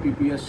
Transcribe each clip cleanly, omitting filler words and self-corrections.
PPSC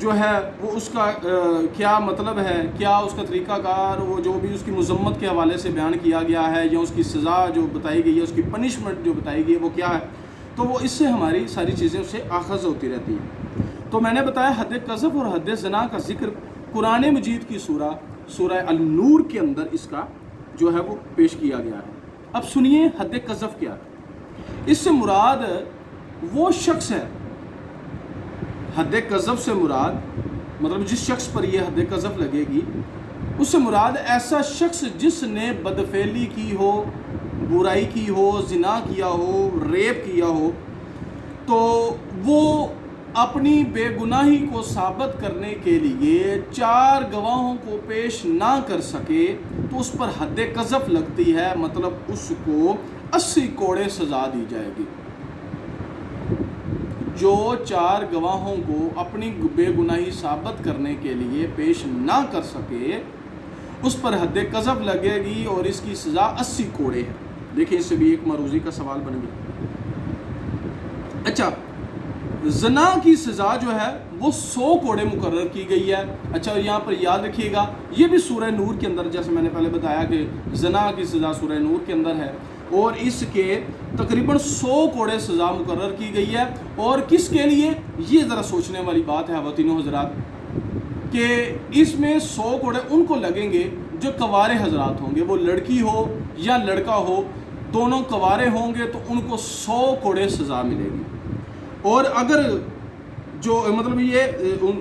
جو ہے وہ اس کا کیا مطلب ہے، کیا اس کا طریقہ کار، وہ جو بھی اس کی مذمت کے حوالے سے بیان کیا گیا ہے یا اس کی سزا جو بتائی گئی ہے، اس کی پنشمنٹ جو بتائی گئی ہے وہ کیا ہے، تو وہ اس سے ہماری ساری چیزیں اس سے آخذ ہوتی رہتی ہیں۔ تو میں نے بتایا حد قذف اور حد زنا کا ذکر قرآن مجید کی سورہ النور کے اندر اس کا جو ہے وہ پیش کیا گیا ہے۔ اب سنیے حد قذف کیا ہے۔ اس سے مراد وہ شخص ہے، حد قذف سے مراد مطلب جس شخص پر یہ حد قذف لگے گی اس سے مراد ایسا شخص جس نے بدفعلی کی ہو، برائی کی ہو، زنا کیا ہو، ریپ کیا ہو، تو وہ اپنی بے گناہی کو ثابت کرنے کے لیے 4 گواہوں کو پیش نہ کر سکے تو اس پر حد قذف لگتی ہے، مطلب اس کو 80 کوڑے سزا دی جائے گی۔ جو 4 گواہوں کو اپنی بے گناہی ثابت کرنے کے لیے پیش نہ کر سکے اس پر حد قذف لگے گی اور اس کی سزا 80 کوڑے ہے۔ دیکھیں اس سے بھی ایک معروضی کا سوال بن گیا۔ اچھا، زنا کی سزا جو ہے وہ 100 کوڑے مقرر کی گئی ہے۔ اچھا، یہاں پر یاد رکھیے گا یہ بھی سورہ نور کے اندر، جیسے میں نے پہلے بتایا کہ زنا کی سزا سورہ نور کے اندر ہے اور اس کے تقریباً 100 کوڑے سزا مقرر کی گئی ہے۔ اور کس کے لیے؟ یہ ذرا سوچنے والی بات ہے خواتین و حضرات کہ اس میں 100 کوڑے ان کو لگیں گے جو کوارے حضرات ہوں گے، وہ لڑکی ہو یا لڑکا ہو، دونوں کوارے ہوں گے تو ان کو 100 کوڑے سزا ملے گی۔ اور اگر جو مطلب یہ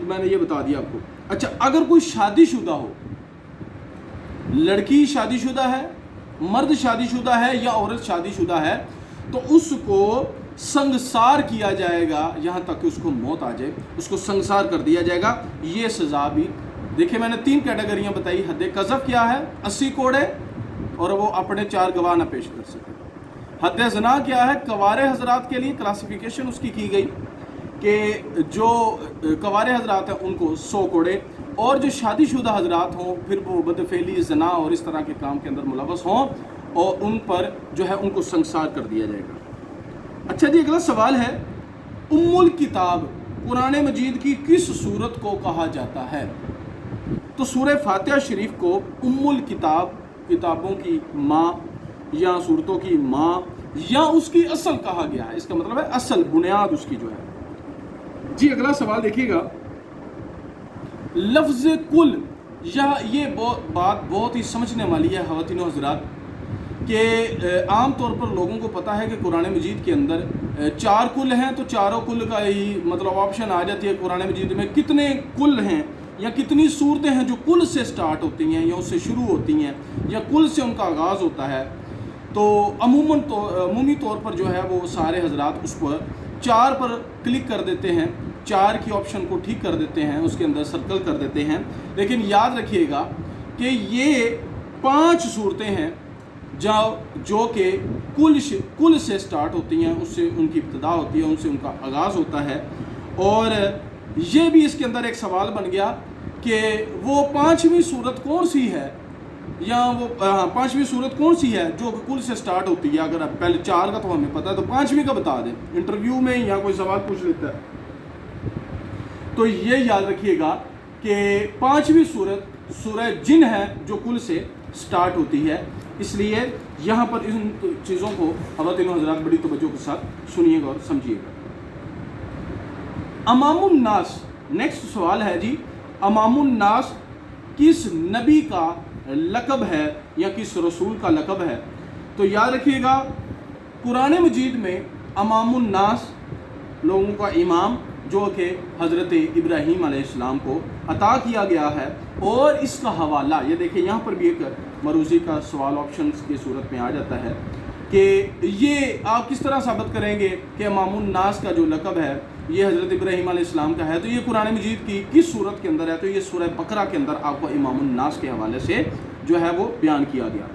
میں نے یہ بتا دیا آپ کو۔ اچھا، اگر کوئی شادی شدہ ہو، لڑکی شادی شدہ ہے، مرد شادی شدہ ہے یا عورت شادی شدہ ہے، تو اس کو سنگسار کیا جائے گا یہاں تک کہ اس کو موت آ جائے، اس کو سنگسار کر دیا جائے گا۔ یہ سزا بھی دیکھیں میں نے 3 کیٹیگریاں بتائی۔ حد قذف کیا ہے؟ 80 کوڑے اور وہ اپنے 4 گواہ نہ پیش کر سکے۔ حد زنا کیا ہے؟ کوارے حضرات کے لیے کلاسیفیکیشن اس کی گئی کہ جو کوارے حضرات ہیں ان کو 100 کوڑے، اور جو شادی شدہ حضرات ہوں پھر وہ بدفعلی، زنا اور اس طرح کے کام کے اندر ملوث ہوں اور ان پر جو ہے ان کو سنگسار کر دیا جائے گا۔ اچھا جی، اگلا سوال ہے ام الکتاب قرآن مجید کی کس سورت کو کہا جاتا ہے؟ تو سورہ فاتحہ شریف کو ام الکتاب، کتابوں کی ماں یا سورتوں کی ماں یا اس کی اصل کہا گیا ہے۔ اس کا مطلب ہے اصل، بنیاد اس کی جو ہے۔ جی اگلا سوال دیکھیے گا، لفظ کل، یہ بات بہت ہی سمجھنے والی ہے خواتین و حضرات کہ عام طور پر لوگوں کو پتہ ہے کہ قرآن مجید کے اندر 4 کل ہیں، تو چاروں کل کا ہی مطلب آپشن آ جاتی ہے قرآن مجید میں کتنے کل ہیں یا کتنی صورتیں ہیں جو کل سے سٹارٹ ہوتی ہیں یا اس سے شروع ہوتی ہیں یا کل سے ان کا آغاز ہوتا ہے۔ تو عمومی طور پر جو ہے وہ سارے حضرات اس پر 4 پر کلک کر دیتے ہیں، 4 کی آپشن کو ٹھیک کر دیتے ہیں، اس کے اندر سرکل کر دیتے ہیں۔ لیکن یاد رکھیے گا کہ یہ 5 صورتیں ہیں جو کہ کل سے سٹارٹ ہوتی ہیں، اس سے ان کی ابتدا ہوتی ہے، ان سے ان کا آغاز ہوتا ہے۔ اور یہ بھی اس کے اندر ایک سوال بن گیا کہ وہ 5ویں صورت کون سی ہے، یا وہ 5ویں صورت کون سی ہے جو کل سے سٹارٹ ہوتی ہے؟ اگر آپ پہلے 4 کا تو ہمیں پتہ ہے، تو 5ویں کا بتا دیں انٹرویو میں یا کوئی سوال پوچھ لیتا ہے۔ تو یہ یاد رکھیے گا کہ 5ویں صورت سورہ جن ہے جو کل سے سٹارٹ ہوتی ہے۔ اس لیے یہاں پر ان چیزوں کو خواتین و حضرات بڑی توجہ کے ساتھ سنیے گا اور سمجھیے گا۔ امام الناس، نیکسٹ سوال ہے جی، امام الناس کس نبی کا لقب ہے یا کس رسول کا لقب ہے؟ تو یاد رکھیے گا قرآن مجید میں امام الناس، لوگوں کا امام، جو کہ حضرت ابراہیم علیہ السلام کو عطا کیا گیا ہے۔ اور اس کا حوالہ یہ دیکھیں، یہاں پر بھی ایک مروزی کا سوال آپشنز کی صورت میں آ جاتا ہے کہ یہ آپ کس طرح ثابت کریں گے کہ امام الناس کا جو لقب ہے یہ حضرت ابراہیم علیہ السلام کا ہے؟ تو یہ قرآن مجید کی کس صورت کے اندر ہے؟ تو یہ سورہ بقرہ کے اندر آپ کو امام الناس کے حوالے سے جو ہے وہ بیان کیا گیا۔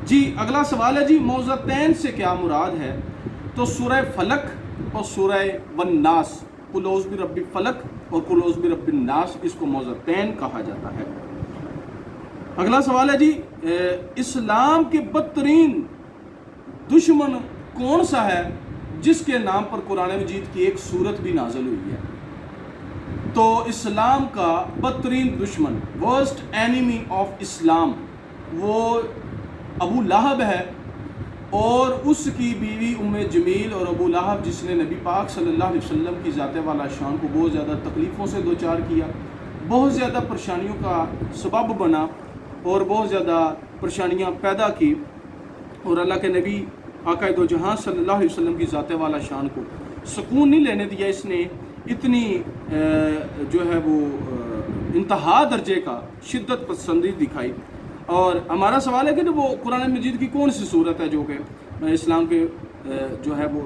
جی اگلا سوال ہے جی، موضتین سے کیا مراد ہے؟ تو سورہ فلق اور سورہ والناس، قل اعوذ برب الفلق اور قل اعوذ برب الناس، اس کو موضتین کہا جاتا ہے۔ اگلا سوال ہے جی، اسلام کے بدترین دشمن کون سا ہے جس کے نام پر قرآن مجید کی ایک سورت بھی نازل ہوئی ہے؟ تو اسلام کا بدترین دشمن، ورسٹ اینیمی آف اسلام، وہ ابو لہب ہے، اور اس کی بیوی ام جمیل، اور ابو لہب جس نے نبی پاک صلی اللہ علیہ وسلم کی ذات والا شان کو بہت زیادہ تکلیفوں سے دوچار کیا، بہت زیادہ پریشانیوں کا سبب بنا اور بہت زیادہ پریشانیاں پیدا کی، اور اللہ کے نبی آقا دو جہاں صلی اللہ علیہ وسلم کی ذات والا شان کو سکون نہیں لینے دیا۔ اس نے اتنی جو ہے وہ انتہا درجے کا شدت پسندی دکھائی۔ اور ہمارا سوال ہے کہ وہ قرآن مجید کی کون سی صورت ہے جو کہ اسلام کے جو ہے وہ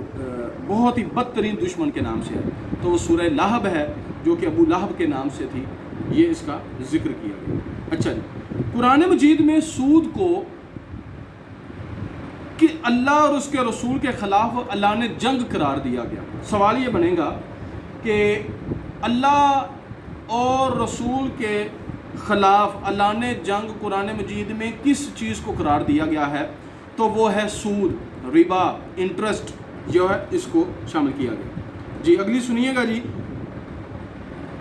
بہت ہی بدترین دشمن کے نام سے ہے؟ تو وہ سورہ لہب ہے، جو کہ ابو لہب کے نام سے تھی، یہ اس کا ذکر کیا گیا۔ اچھا جی، قرآن مجید میں سود کو کہ اللہ اور اس کے رسول کے خلاف اللہ نے جنگ قرار دیا گیا۔ سوال یہ بنے گا کہ اللہ اور رسول کے خلاف اللہ نے جنگ قرآن مجید میں کس چیز کو قرار دیا گیا ہے؟ تو وہ ہے سود، ربا، انٹرسٹ جو ہے اس کو شامل کیا گیا۔ جی اگلی سنیے گا۔ جی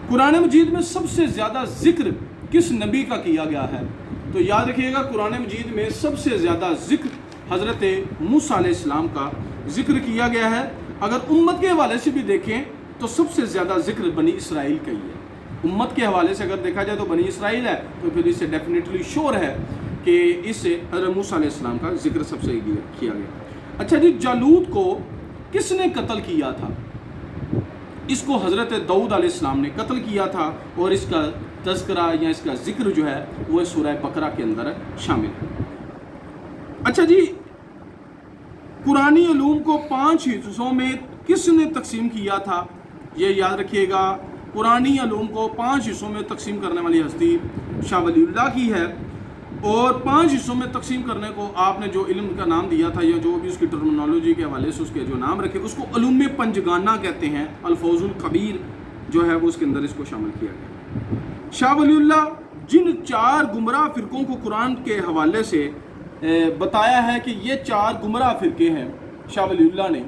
قرآن مجید میں سب سے زیادہ ذکر کس نبی کا کیا گیا ہے؟ تو یاد رکھیے گا، قرآن مجید میں سب سے زیادہ ذکر حضرت موسیٰ علیہ السلام کا ذکر کیا گیا ہے۔ اگر امت کے حوالے سے بھی دیکھیں تو سب سے زیادہ ذکر بنی اسرائیل کا ہی ہے۔ امت کے حوالے سے اگر دیکھا جائے تو بنی اسرائیل ہے، تو پھر اس سے ڈیفینیٹلی شور ہے کہ اس سے حضرت موسیٰ علیہ السلام کا ذکر سب سے کیا گیا۔ اچھا جی، جالوت کو کس نے قتل کیا تھا؟ اس کو حضرت داؤد علیہ السلام نے قتل کیا تھا، اور اس کا تذکرہ یا اس کا ذکر جو ہے وہ سورہ بقرہ کے اندر شامل ہے۔ اچھا جی، قرآنی علوم کو 5 حصوں میں کس نے تقسیم کیا تھا؟ یہ یاد رکھیے گا، قرآنی علوم کو 5 حصوں میں تقسیم کرنے والی ہستی شاہ ولی اللہ کی ہے، اور 5 حصوں میں تقسیم کرنے کو آپ نے جو علم کا نام دیا تھا، یا جو بھی اس کی ٹرمنالوجی کے حوالے سے اس کے جو نام رکھے، اس کو علوم پنجگانہ کہتے ہیں۔ الفوز القبیر جو ہے وہ اس کے اندر اس کو شامل کیا گیا۔ شاہ ولی اللہ جن 4 گمراہ فرقوں کو قرآن کے حوالے سے بتایا ہے کہ یہ 4 گمراہ فرقے ہیں شاہ ولی اللہ نے،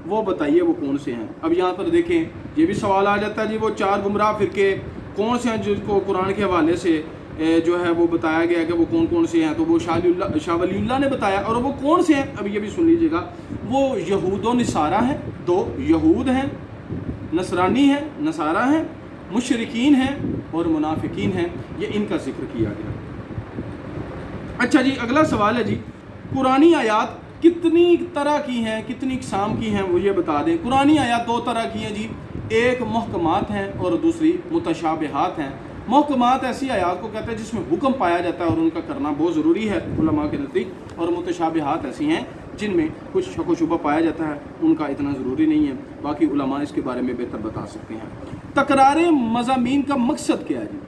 وہ بتائیے وہ کون سے ہیں؟ اب یہاں پر دیکھیں، یہ بھی سوال آ جاتا ہے جی وہ 4 گمراہ فرقے کون سے ہیں جس کو قرآن کے حوالے سے جو ہے وہ بتایا گیا کہ وہ کون کون سے ہیں؟ تو وہ شاہ ولی اللہ نے بتایا، اور وہ کون سے ہیں اب یہ بھی سن لیجیے گا۔ وہ یہود و نصارہ ہیں، 2 یہود ہیں، نصرانی ہیں، نصارہ ہیں، مشرکین ہیں اور منافقین ہیں، یہ ان کا ذکر کیا گیا۔ اچھا جی، اگلا سوال ہے جی، قرآنی آیات کتنی طرح کی ہیں، کتنی اقسام کی ہیں، وہ یہ بتا دیں۔ قرآنی آیات 2 طرح کی ہیں جی، ایک محکمات ہیں اور دوسری متشابہات ہیں۔ محکمات ایسی آیات کو کہتے ہیں جس میں حکم پایا جاتا ہے اور ان کا کرنا بہت ضروری ہے علماء کے نزدیک، اور متشابہات ایسی ہیں جن میں کچھ شک و شبہ پایا جاتا ہے، ان کا اتنا ضروری نہیں ہے، باقی علماء اس کے بارے میں بہتر بتا سکتے ہیں۔ تکرار مضامین کا مقصد کیا ہے جی؟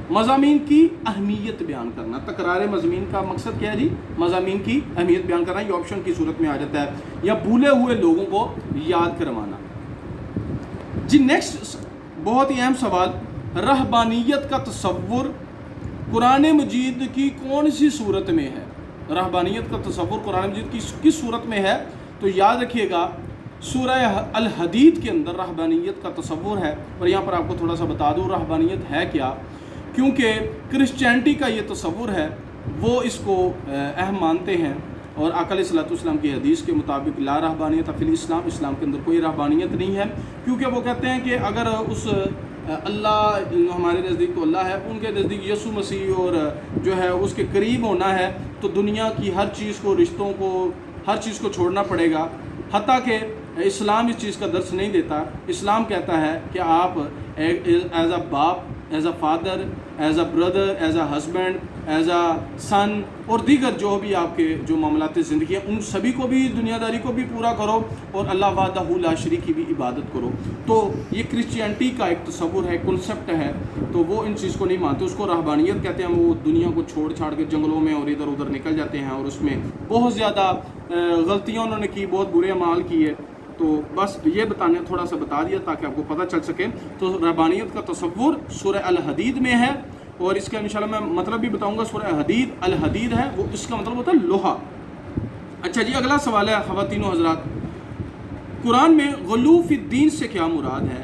مضامین کی اہمیت بیان کرنا۔ تکرار مضامین کا مقصد کیا ہے جی؟ مضامین کی اہمیت بیان کرنا، یہ آپشن کی صورت میں آ جاتا ہے، یا بھولے ہوئے لوگوں کو یاد کروانا۔ جی نیکسٹ بہت ہی اہم سوال، رہبانیت کا تصور قرآن مجید کی کون سی صورت میں ہے؟ رہبانیت کا تصور قرآن مجید کی کس صورت میں ہے؟ تو یاد رکھیے گا، سورہ الحدید کے اندر رہبانیت کا تصور ہے، اور یہاں پر آپ کو تھوڑا سا بتا دوں رہبانیت ہے کیا، کیونکہ کرسچینٹی کا یہ تصور ہے وہ اس کو اہم مانتے ہیں، اور آقا علیہ الصلوۃ والسلام کی حدیث کے مطابق لا رہبانیت فی الاسلام، اسلام کے اندر کوئی رہبانیت نہیں ہے، کیونکہ وہ کہتے ہیں کہ اگر اس اللہ ہمارے نزدیک تو اللہ ہے، ان کے نزدیک یسوع مسیح اور جو ہے اس کے قریب ہونا ہے، تو دنیا کی ہر چیز کو، رشتوں کو، ہر چیز کو چھوڑنا پڑے گا، حتیٰ کہ اسلام اس چیز کا درس نہیں دیتا۔ اسلام کہتا ہے کہ آپ ایز اے باپ، as a father, as a brother, as a husband, as a son, اور دیگر جو بھی آپ کے جو معاملات زندگی ہیں، ان سبھی کو بھی، دنیا داری کو بھی پورا کرو، اور اللہ وحدہ لا شریک کی بھی عبادت کرو۔ تو یہ کرسچینٹی کا ایک تصور ہے، کنسپٹ ہے، تو وہ ان چیز کو نہیں مانتے، اس کو رہبانیت کہتے ہیں۔ وہ دنیا کو چھوڑ چھاڑ کے جنگلوں میں اور ادھر ادھر نکل جاتے ہیں، اور اس میں بہت زیادہ غلطیاں انہوں نے کی، بہت برے اعمال کیے۔ تو بس یہ تھوڑا سا بتا دیا تاکہ آپ کو پتہ چل سکے۔ تو رہبانیت کا تصور سورہ الحدید میں ہے، اور اس کا انشاءاللہ میں مطلب بھی بتاؤں گا۔ سورہ الحدید ہے وہ، اس کا مطلب ہوتا ہے لوہا۔ اچھا جی، اگلا سوال ہے خواتین و حضرات، قرآن میں غلو فی الدین سے کیا مراد ہے؟